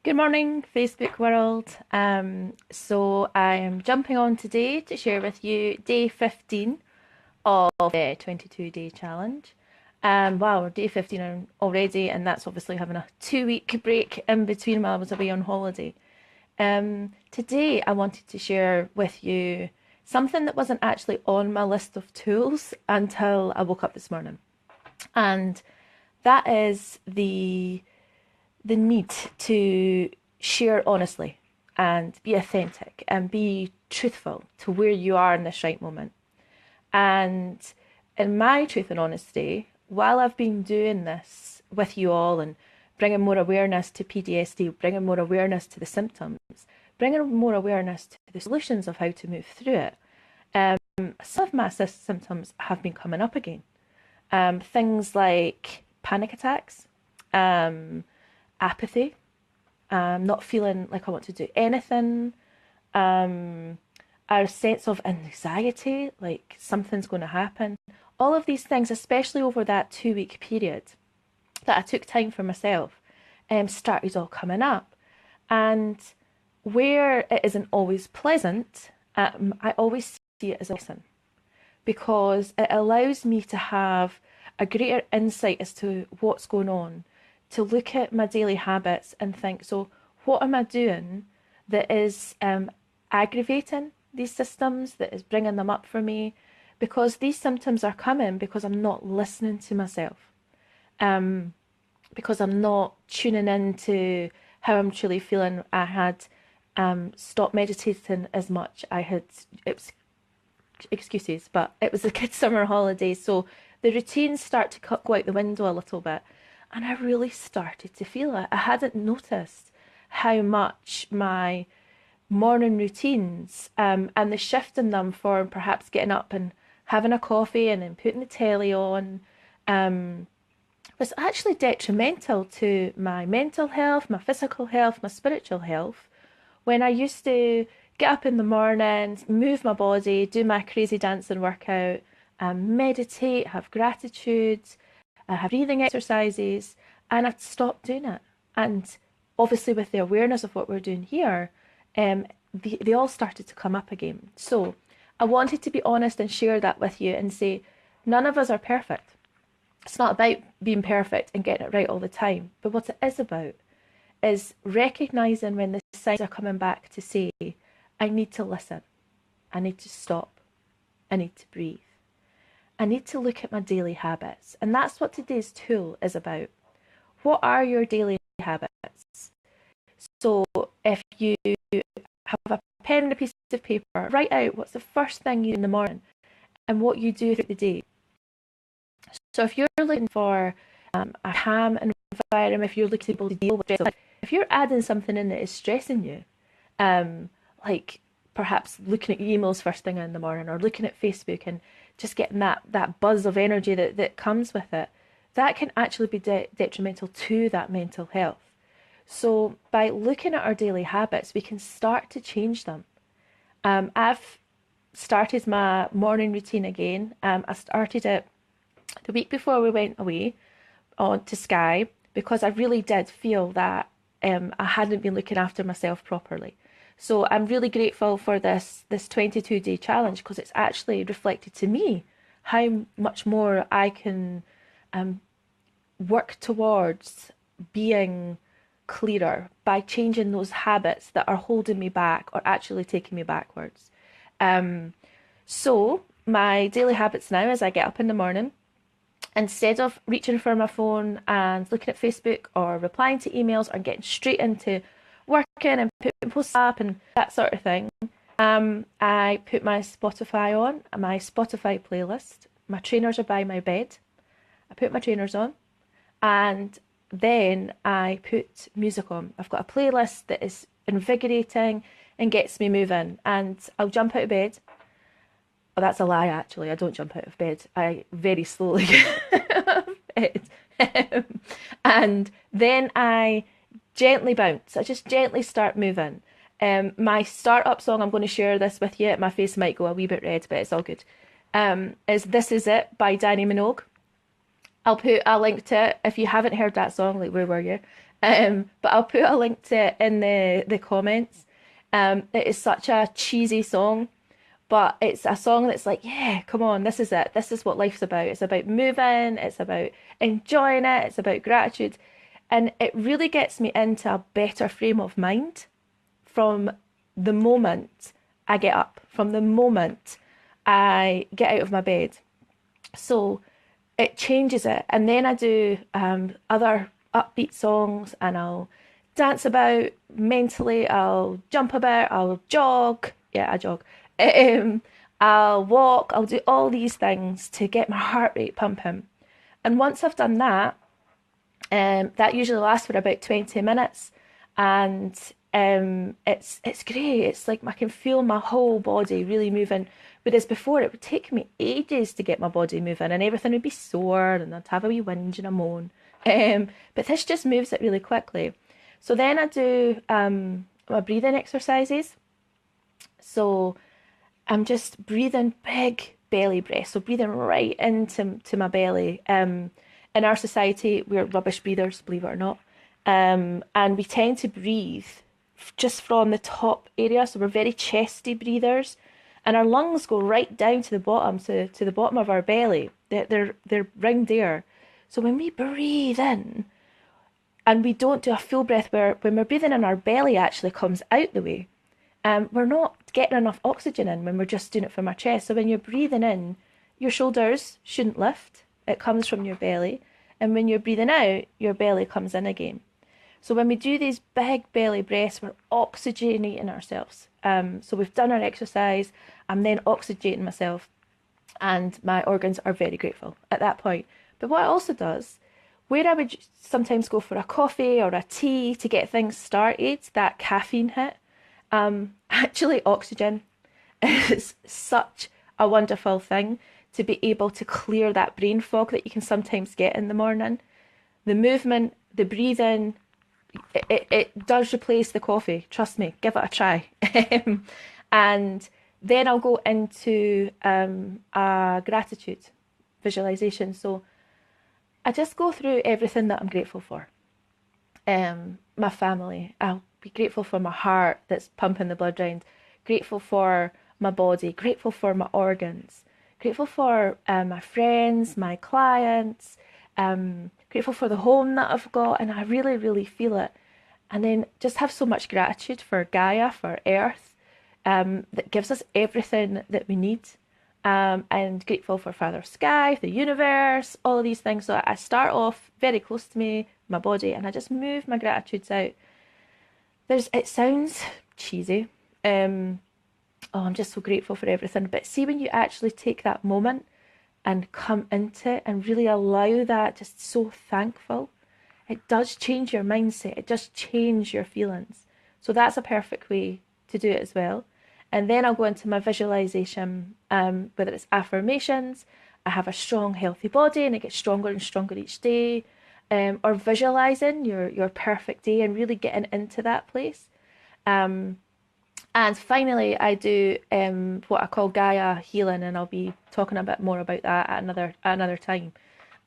Good morning, Facebook world. So I am jumping on today to share with you day 15 of the 22-day challenge. Wow, we're day 15 already, and that's obviously having a 2 week break in between while I was away on holiday. Today I wanted to share with you something that wasn't actually on my list of tools until I woke up this morning. And that is the need to share honestly and be authentic and be truthful to where you are in this right moment. And in my truth and honesty, while I've been doing this with you all and bringing more awareness to PTSD, bringing more awareness to the symptoms, bringing more awareness to the solutions of how to move through it, some of my symptoms have been coming up again. Things like panic attacks, apathy, not feeling like I want to do anything, our sense of anxiety, like something's going to happen. All of these things, especially over that 2 week period that I took time for myself, started all coming up. And where it isn't always pleasant, I always see it as a lesson because it allows me to have a greater insight as to what's going on, to look at my daily habits and think, so what am I doing that is aggravating these systems, that is bringing them up for me? Because these symptoms are coming because I'm not listening to myself, because I'm not tuning in to how I'm truly feeling. I had stopped meditating as much. It was excuses, but it was a kid's summer holiday, so the routines start to go out the window a little bit. And I really started to feel it. I hadn't noticed how much my morning routines and the shift in them for perhaps getting up and having a coffee and then putting the telly on was actually detrimental to my mental health, my physical health, my spiritual health. When I used to get up in the morning, move my body, do my crazy dancing workout, meditate, have gratitude, have breathing exercises, and I'd stopped doing it. And obviously, with the awareness of what we're doing here, they all started to come up again. So I wanted to be honest and share that with you and say, none of us are perfect. It's not about being perfect and getting it right all the time. But what it is about is recognizing when the signs are coming back to say, I need to listen. I need to stop. I need to breathe. I need to look at my daily habits. And that's what today's tool is about. What are your daily habits? So if you have a pen and a piece of paper, write out what's the first thing you do in the morning and what you do throughout the day. So if you're looking for a calm environment, if you're looking to deal with stress, if you're adding something in that is stressing you, like perhaps looking at emails first thing in the morning or looking at Facebook and just getting that buzz of energy that comes with it, that can actually be detrimental to that mental health. So by looking at our daily habits, we can start to change them. I've started my morning routine again. I started it the week before we went away on to Skye because I really did feel that I hadn't been looking after myself properly. So I'm really grateful for this 22-day challenge because it's actually reflected to me how much more I can work towards being clearer by changing those habits that are holding me back or actually taking me backwards. So my daily habits now is I get up in the morning, instead of reaching for my phone and looking at Facebook or replying to emails or getting straight into working and putting posts up and that sort of thing, I put my Spotify on, my Spotify playlist. My trainers are by my bed. I put my trainers on and then I put music on. I've got a playlist that is invigorating and gets me moving, and I'll jump out of bed. Oh, that's a lie, actually. I don't jump out of bed. I very slowly get out of bed. And then I gently bounce. I just gently start moving. My start-up song, I'm going to share this with you. My face might go a wee bit red, but it's all good. Is This Is It by Danny Minogue. I'll put a link to it if you haven't heard that song. Like, where were you? But I'll put a link to it in the comments. It is such a cheesy song, but it's a song that's like, yeah, come on, this is it. This is what life's about. It's about moving. It's about enjoying it. It's about gratitude, and it really gets me into a better frame of mind from the moment I get up, from the moment I get out of my bed. So it changes it. And then I do other upbeat songs and I'll dance about mentally, I'll jump about, I'll jog. Yeah, I jog. Um, I'll walk, I'll do all these things to get my heart rate pumping. And once I've done that, that usually lasts for about 20 minutes, and it's great. It's like I can feel my whole body really moving. Whereas before, it would take me ages to get my body moving, and everything would be sore, and I'd have a wee whinge and a moan. But this just moves it really quickly. So then I do my breathing exercises. So I'm just breathing big belly breath, so breathing right into my belly. In our society, we're rubbish breathers, believe it or not, and we tend to breathe just from the top area, so we're very chesty breathers, and our lungs go right down to the bottom, to the bottom of our belly. They're round there. So when we breathe in, and we don't do a full breath where when we're breathing in, our belly actually comes out the way. We're not getting enough oxygen in when we're just doing it from our chest. So when you're breathing in, your shoulders shouldn't lift. It comes from your belly. And when you're breathing out, your belly comes in again. So when we do these big belly breaths, we're oxygenating ourselves. So we've done our exercise. I'm then oxygenating myself, and my organs are very grateful at that point. But what it also does, where I would sometimes go for a coffee or a tea to get things started, that caffeine hit, actually oxygen is such a wonderful thing to be able to clear that brain fog that you can sometimes get in the morning. The movement, the breathing, it does replace the coffee. Trust me, give it a try. And then I'll go into a gratitude visualization. So I just go through everything that I'm grateful for. My family. I'll be grateful for my heart that's pumping the blood round. Grateful for my body. Grateful for my organs. Grateful for my friends, my clients. Grateful for the home that I've got, and I really, really feel it. And then just have so much gratitude for Gaia, for Earth, that gives us everything that we need. And grateful for Father Sky, the universe, all of these things. So I start off very close to me, my body, and I just move my gratitudes out. It sounds cheesy. Oh, I'm just so grateful for everything. But see, when you actually take that moment and come into it and really allow that, just so thankful, it does change your mindset. It does change your feelings. So that's a perfect way to do it as well. And then I'll go into my visualization, whether it's affirmations, I have a strong, healthy body and it gets stronger and stronger each day, or visualizing your perfect day and really getting into that place. Um, and finally, I do what I call Gaia healing, and I'll be talking a bit more about that at another time.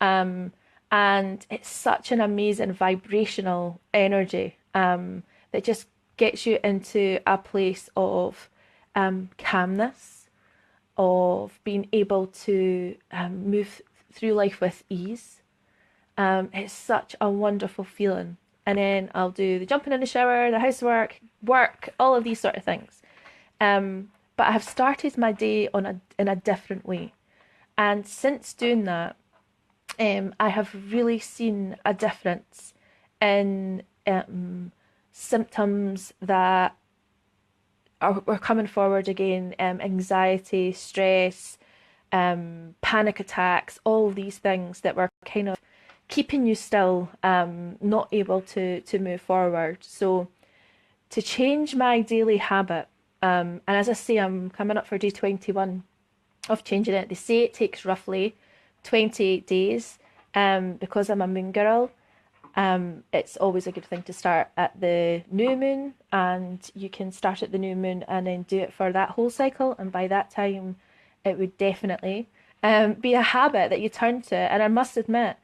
Um, and it's such an amazing vibrational energy that just gets you into a place of calmness, of being able to move through life with ease. It's such a wonderful feeling. And then I'll do the jumping in the shower, the housework, work, all of these sort of things. But I have started my day in a different way. And since doing that, I have really seen a difference in symptoms that are coming forward again, anxiety, stress, panic attacks, all these things that were kind of keeping you still, not able to move forward. So to change my daily habit, and as I say, I'm coming up for day 21 of changing it. They say it takes roughly 28 days. Because I'm a moon girl, it's always a good thing to start at the new moon, and you can start at the new moon and then do it for that whole cycle. And by that time, it would definitely be a habit that you turn to. And I must admit,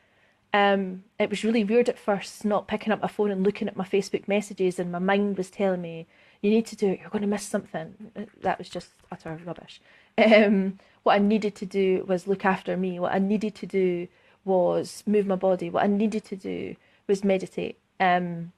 It was really weird at first, not picking up my phone and looking at my Facebook messages, and my mind was telling me, you need to do it, you're going to miss something. That was just utter rubbish. What I needed to do was look after me. What I needed to do was move my body. What I needed to do was meditate. And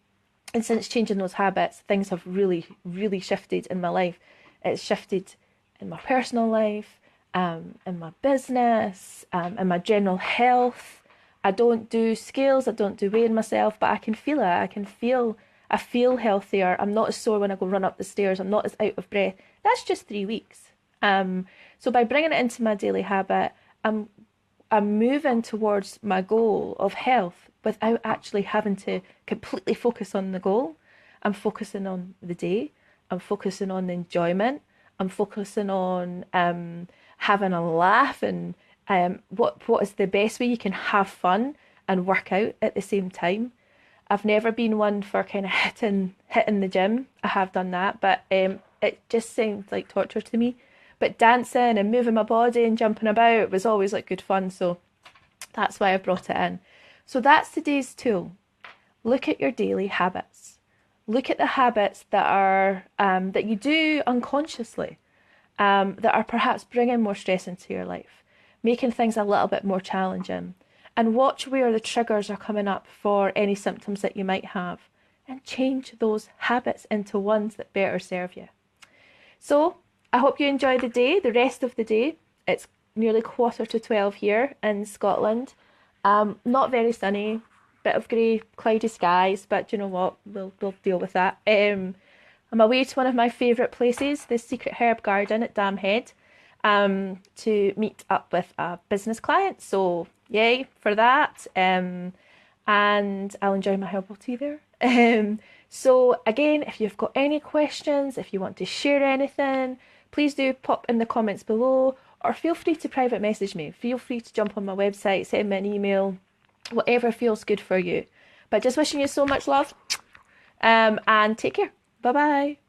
since changing those habits, things have really, really shifted in my life. It's shifted in my personal life, in my business, in my general health. I don't do scales, I don't do weighing myself, but I can feel it. I feel healthier. I'm not as sore when I go run up the stairs. I'm not as out of breath. That's just 3 weeks. So by bringing it into my daily habit, I'm moving towards my goal of health without actually having to completely focus on the goal. I'm focusing on the day. I'm focusing on the enjoyment. I'm focusing on having a laugh, and what is the best way you can have fun and work out at the same time. I've never been one for kind of hitting the gym. I have done that, but it just sounds like torture to me. But dancing and moving my body and jumping about was always like good fun, so that's why I brought it in. So that's today's tool. Look at your daily habits. Look at the habits that are that you do unconsciously, that are perhaps bringing more stress into your life, making things a little bit more challenging. And watch where the triggers are coming up for any symptoms that you might have, and change those habits into ones that better serve you. So I hope you enjoy the day, the rest of the day. It's nearly 11:45 here in Scotland. Not very sunny, bit of grey, cloudy skies, but you know what? We'll deal with that. I'm away to one of my favourite places, the Secret Herb Garden at Dam Head, to meet up with a business client. So yay for that. And I'll enjoy my herbal tea there. So again, if you've got any questions, if you want to share anything, please do pop in the comments below, or feel free to private message me. Feel free to jump on my website, send me an email, whatever feels good for you. But just wishing you so much love, and take care. Bye bye.